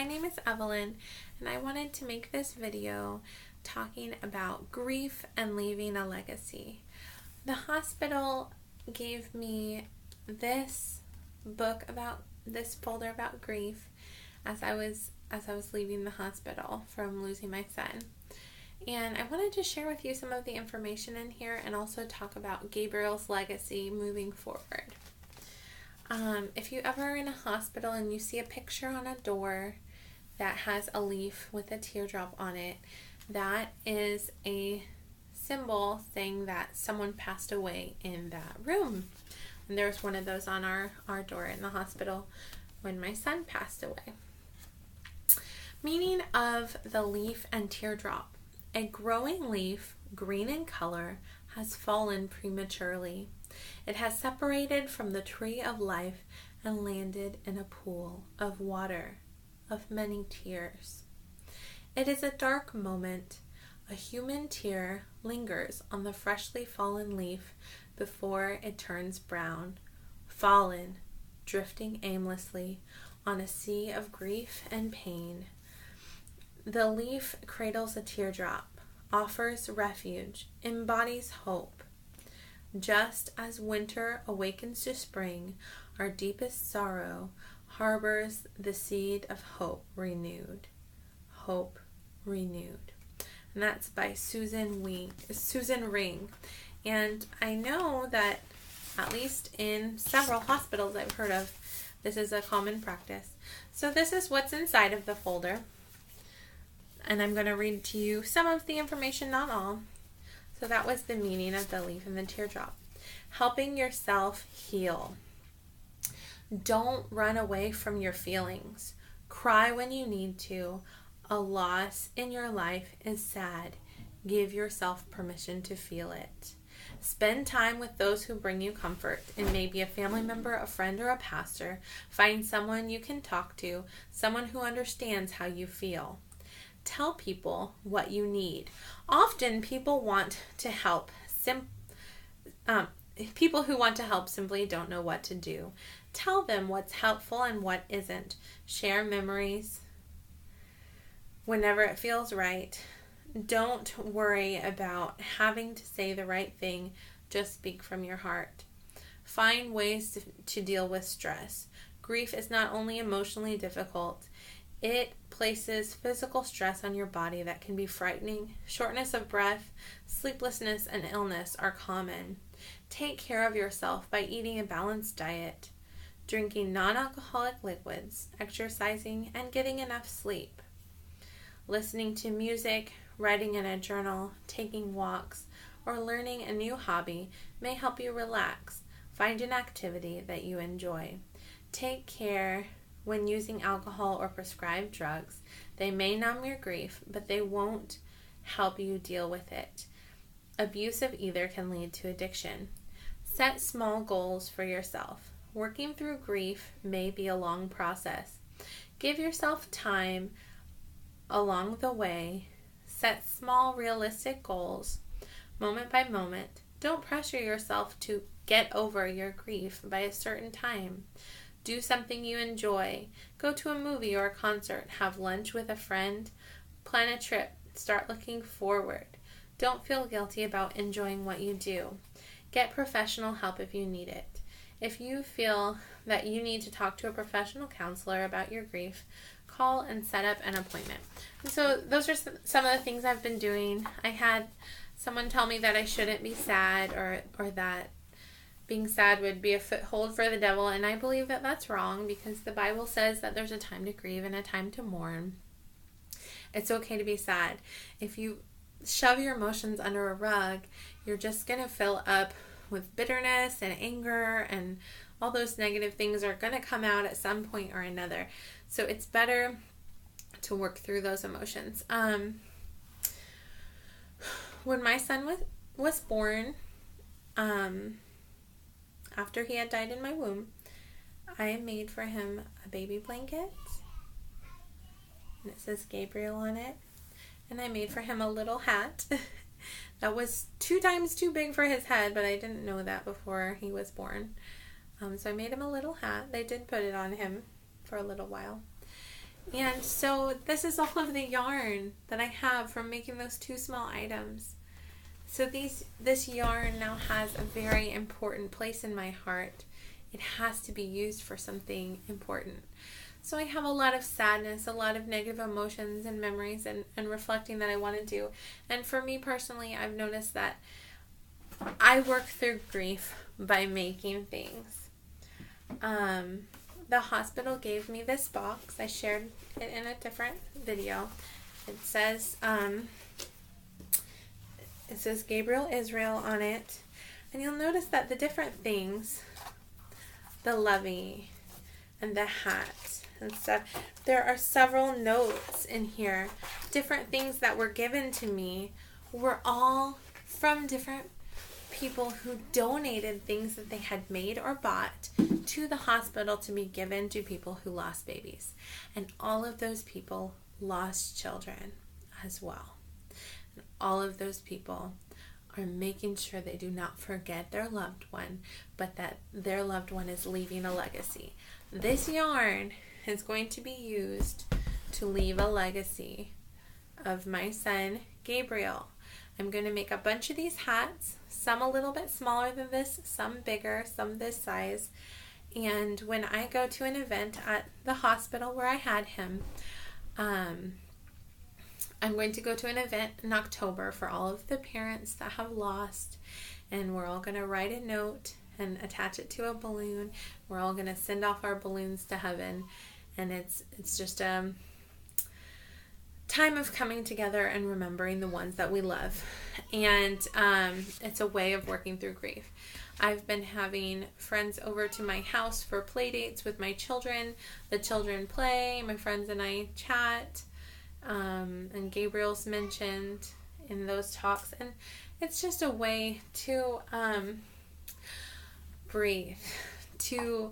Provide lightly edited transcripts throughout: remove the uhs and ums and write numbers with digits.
my name is Evelyn, and I wanted to make this video talking about grief and leaving a legacy. The hospital gave me this folder about grief as I was leaving the hospital from losing my son. And I wanted to share with you some of the information in here and also talk about Gabriel's legacy moving forward. If you ever are in a hospital and you see a picture on a door that has a leaf with a teardrop on it, that is a symbol saying that someone passed away in that room. And there's one of those on our door in the hospital when my son passed away. Meaning of the leaf and teardrop. A growing leaf, green in color, has fallen prematurely. It has separated from the tree of life and landed in a pool of water, of many tears. It is a dark moment. A human tear lingers on the freshly fallen leaf before it turns brown, fallen, drifting aimlessly on a sea of grief and pain. The leaf cradles a teardrop, offers refuge, embodies hope. Just as winter awakens to spring, our deepest sorrow harbors the seed of hope renewed. Hope renewed. And that's by Susan Ring. And I know that at least in several hospitals I've heard of, this is a common practice. So this is what's inside of the folder. And I'm going to read to you some of the information, not all. So that was the meaning of the leaf and the teardrop. Helping yourself heal. Don't run away from your feelings. Cry when you need to. A loss in your life is sad. Give yourself permission to feel it. Spend time with those who bring you comfort. It may be a family member, a friend, or a pastor. Find someone you can talk to, someone who understands how you feel. Tell people what you need. Often people want to help. People who want to help simply don't know what to do. Tell them what's helpful and what isn't. Share memories whenever it feels right. Don't worry about having to say the right thing. Just speak from your heart. Find ways to deal with stress. Grief is not only emotionally difficult, it places physical stress on your body that can be frightening. Shortness of breath, sleeplessness, and illness are common. Take care of yourself by eating a balanced diet, drinking non-alcoholic liquids, exercising, and getting enough sleep. Listening to music, writing in a journal, taking walks, or learning a new hobby may help you relax. Find an activity that you enjoy. Take care when using alcohol or prescribed drugs. They may numb your grief, but they won't help you deal with it. Abuse of either can lead to addiction. Set small goals for yourself. Working through grief may be a long process. Give yourself time along the way. Set small, realistic goals, moment by moment. Don't pressure yourself to get over your grief by a certain time. Do something you enjoy. Go to a movie or a concert. Have lunch with a friend. Plan a trip. Start looking forward. Don't feel guilty about enjoying what you do. Get professional help if you need it. If you feel that you need to talk to a professional counselor about your grief, call and set up an appointment. And so those are some of the things I've been doing. I had someone tell me that I shouldn't be sad or that being sad would be a foothold for the devil, and I believe that that's wrong because the Bible says that there's a time to grieve and a time to mourn. It's okay to be sad. If you shove your emotions under a rug, you're just going to fill up with bitterness and anger, and all those negative things are going to come out at some point or another. So it's better to work through those emotions. When my son was born, after he had died in my womb, I made for him a baby blanket, and it says Gabriel on it. And I made for him a little hat that was 2 times too big for his head, but I didn't know that before he was born. So I made him a little hat. They did put it on him for a little while. And so this is all of the yarn that I have from making those 2 small items. So this yarn now has a very important place in my heart. It has to be used for something important. So I have a lot of sadness, a lot of negative emotions and memories and reflecting that I want to do. And for me personally, I've noticed that I work through grief by making things. The hospital gave me this box. I shared it in a different video. It says Gabriel Israel on it. And you'll notice that the different things, the lovey and the hat and stuff, there are several notes in here. Different things that were given to me were all from different people who donated things that they had made or bought to the hospital to be given to people who lost babies. And all of those people lost children as well. And all of those people are making sure they do not forget their loved one, but that their loved one is leaving a legacy. This yarn is going to be used to leave a legacy of my son, Gabriel. I'm going to make a bunch of these hats, some a little bit smaller than this, some bigger, some this size. And when I go to an event at the hospital where I had him, I'm going to go to an event in October for all of the parents that have lost, and we're all going to write a note and attach it to a balloon. We're all going to send off our balloons to heaven, and it's just a time of coming together and remembering the ones that we love. And it's a way of working through grief. I've been having friends over to my house for play dates with my children. The children play, my friends and I chat, and Gabriel's mentioned in those talks. And it's just a way to breathe, to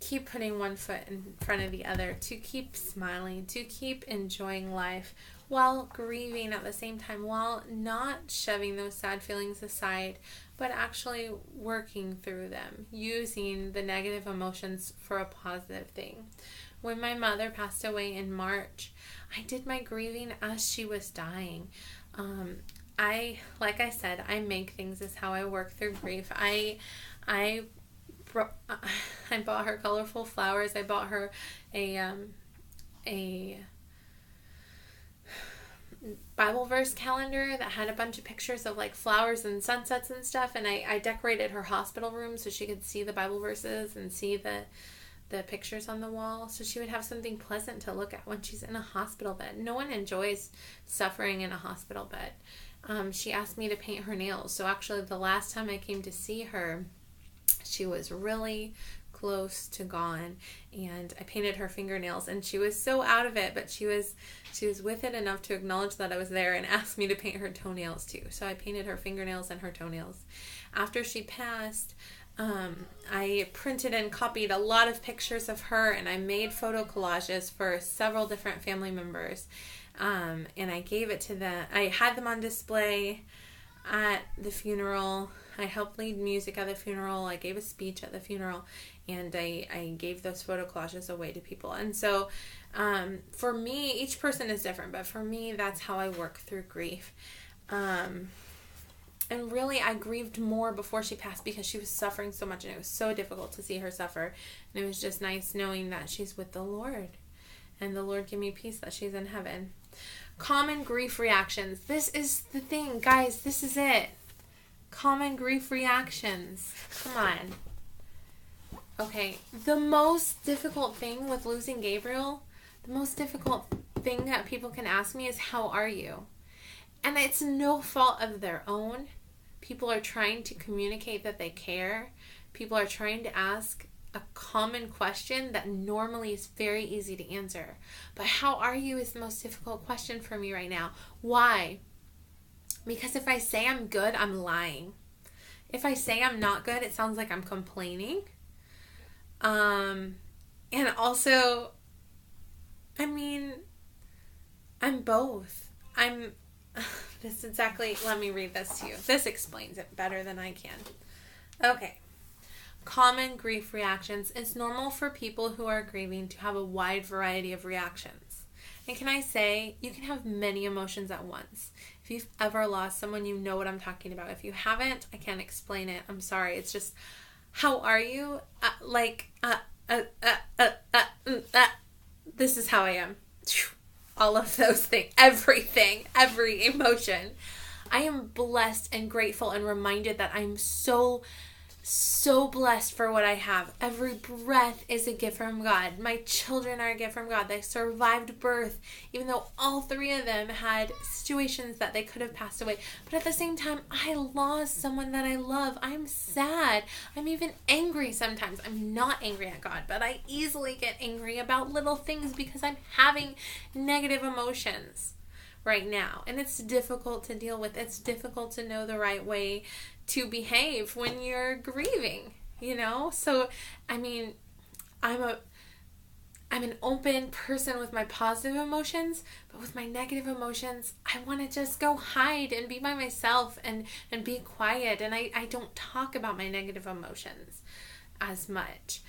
keep putting one foot in front of the other, to keep smiling, to keep enjoying life while grieving at the same time, while not shoving those sad feelings aside, but actually working through them, using the negative emotions for a positive thing. When my mother passed away in March, I did my grieving as she was dying. Like I said, I make things is how I work through grief. I bought her colorful flowers. I bought her a Bible verse calendar that had a bunch of pictures of like flowers and sunsets and stuff, and I decorated her hospital room so she could see the Bible verses and see the pictures on the wall, so she would have something pleasant to look at when she's in a hospital bed. No one enjoys suffering in a hospital bed. She asked me to paint her nails, so actually the last time I came to see her, she was really close to gone, and I painted her fingernails, and she was so out of it, but she was with it enough to acknowledge that I was there and asked me to paint her toenails too. So I painted her fingernails and her toenails. After she passed, I printed and copied a lot of pictures of her, and I made photo collages for several different family members, and I gave it to them. I had them on display at the funeral. I helped lead music at the funeral. I gave a speech at the funeral, and I gave those photo collages away to people. And so for me, each person is different, but for me, that's how I work through grief. And really, I grieved more before she passed because she was suffering so much, and it was so difficult to see her suffer. And it was just nice knowing that she's with the Lord, and the Lord gave me peace that she's in heaven. Common grief reactions. This is the thing, guys. This is it. Common grief reactions. Come on. Okay, the most difficult thing with losing Gabriel, the most difficult thing that people can ask me is, how are you? And it's no fault of their own. People are trying to communicate that they care. People are trying to ask a common question that normally is very easy to answer. But how are you is the most difficult question for me right now. Why? Because if I say I'm good, I'm lying. If I say I'm not good, it sounds like I'm complaining. And also, I mean, I'm both. Let me read this to you. This explains it better than I can. Okay. Common grief reactions. It's normal for people who are grieving to have a wide variety of reactions. And can I say, you can have many emotions at once. If you've ever lost someone, you know what I'm talking about. If you haven't, I can't explain it. I'm sorry. It's just, how are you? This is how I am. All of those things, everything, every emotion. I am blessed and grateful and reminded that I'm so blessed for what I have. Every breath is a gift from God. My children are a gift from God. They survived birth, even though all three of them had situations that they could have passed away. But at the same time, I lost someone that I love. I'm sad. I'm even angry sometimes. I'm not angry at God, but I easily get angry about little things because I'm having negative emotions right now. And it's difficult to deal with. It's difficult to know the right way to behave when you're grieving, So, I'm an open person with my positive emotions, but with my negative emotions, I want to just go hide and be by myself and be quiet. And I don't talk about my negative emotions as much.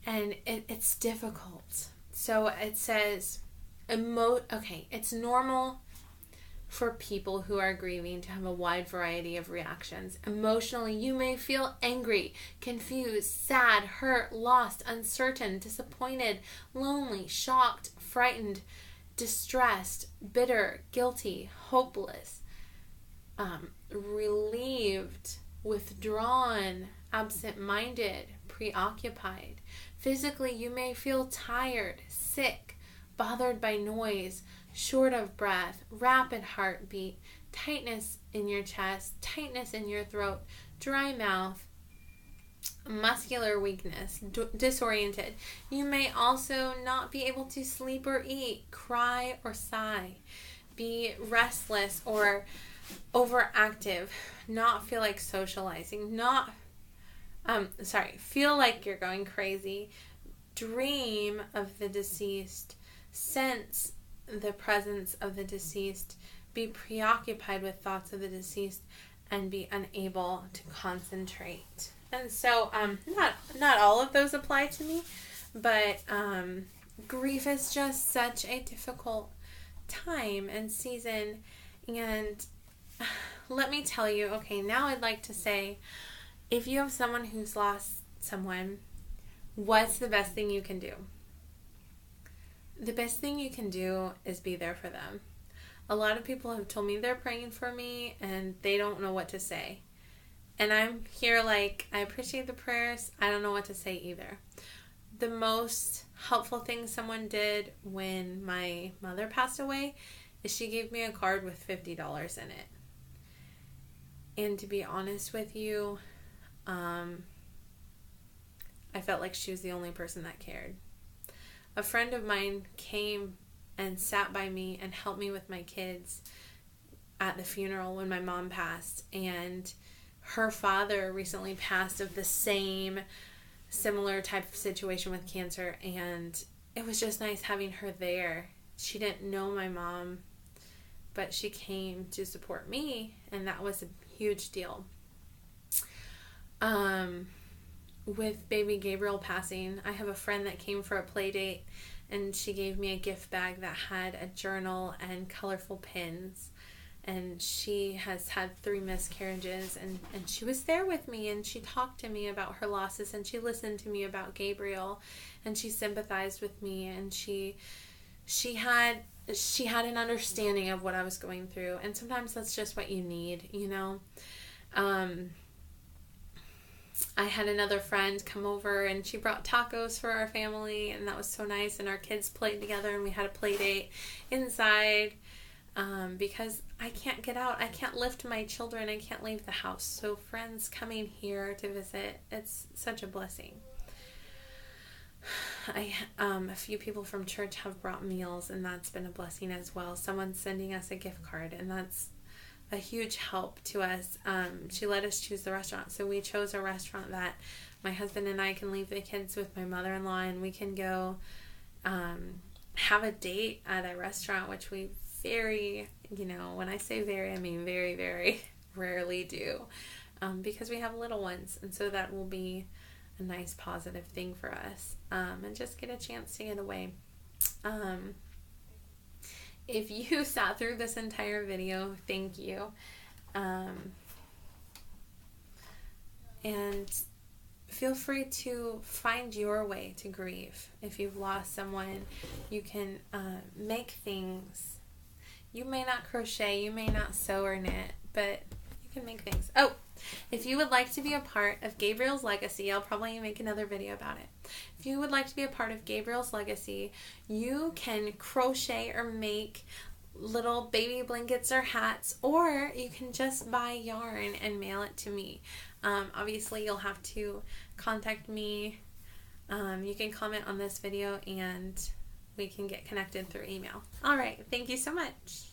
And it's difficult. So it says, it's normal for people who are grieving to have a wide variety of reactions. Emotionally, you may feel angry, confused, sad, hurt, lost, uncertain, disappointed, lonely, shocked, frightened, distressed, bitter, guilty, hopeless, relieved, withdrawn, absent-minded, preoccupied. Physically, you may feel tired, sick, bothered by noise, short of breath, rapid heartbeat, tightness in your chest, tightness in your throat, dry mouth, muscular weakness, disoriented. You may also not be able to sleep or eat, cry or sigh, be restless or overactive, not feel like socializing, feel like you're going crazy, dream of the deceased, sense the presence of the deceased, be preoccupied with thoughts of the deceased, and be unable to concentrate. And so, not all of those apply to me, but grief is just such a difficult time and season. And let me tell you, now I'd like to say, if you have someone who's lost someone, what's the best thing you can do? The best thing you can do is be there for them. A lot of people have told me they're praying for me and they don't know what to say. And I'm here I appreciate the prayers. I don't know what to say either. The most helpful thing someone did when my mother passed away is she gave me a card with $50 in it. And to be honest with you, I felt like she was the only person that cared. A friend of mine came and sat by me and helped me with my kids at the funeral when my mom passed. And her father recently passed of the similar type of situation with cancer. And it was just nice having her there. She didn't know my mom, but she came to support me. And that was a huge deal. With baby Gabriel passing, I have a friend that came for a play date, and she gave me a gift bag that had a journal and colorful pins. And she has had 3 miscarriages, and she was there with me, and she talked to me about her losses, and she listened to me about Gabriel, and she sympathized with me, and she had an understanding of what I was going through. And sometimes that's just what you need, I had another friend come over and she brought tacos for our family, and that was so nice. And our kids played together and we had a play date inside because I can't get out. I can't lift my children. I can't leave the house. So friends coming here to visit, it's such a blessing. A few people from church have brought meals, and that's been a blessing as well. Someone's sending us a gift card, and that's a huge help to us. She let us choose the restaurant, so we chose a restaurant that my husband and I can leave the kids with my mother-in-law, and we can go have a date at a restaurant, which we when I say very, I mean very, very rarely do. because we have little ones, and so that will be a nice positive thing for us, and just get a chance to get away. If you sat through this entire video, thank you. And feel free to find your way to grieve. If you've lost someone, you can make things. You may not crochet, you may not sew or knit, but you can make things. Oh, if you would like to be a part of Gabriel's legacy, I'll probably make another video about it. If you would like to be a part of Gabriel's legacy, you can crochet or make little baby blankets or hats, or you can just buy yarn and mail it to me. Obviously, you'll have to contact me. You can comment on this video and we can get connected through email. All right. Thank you so much.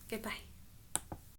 Goodbye.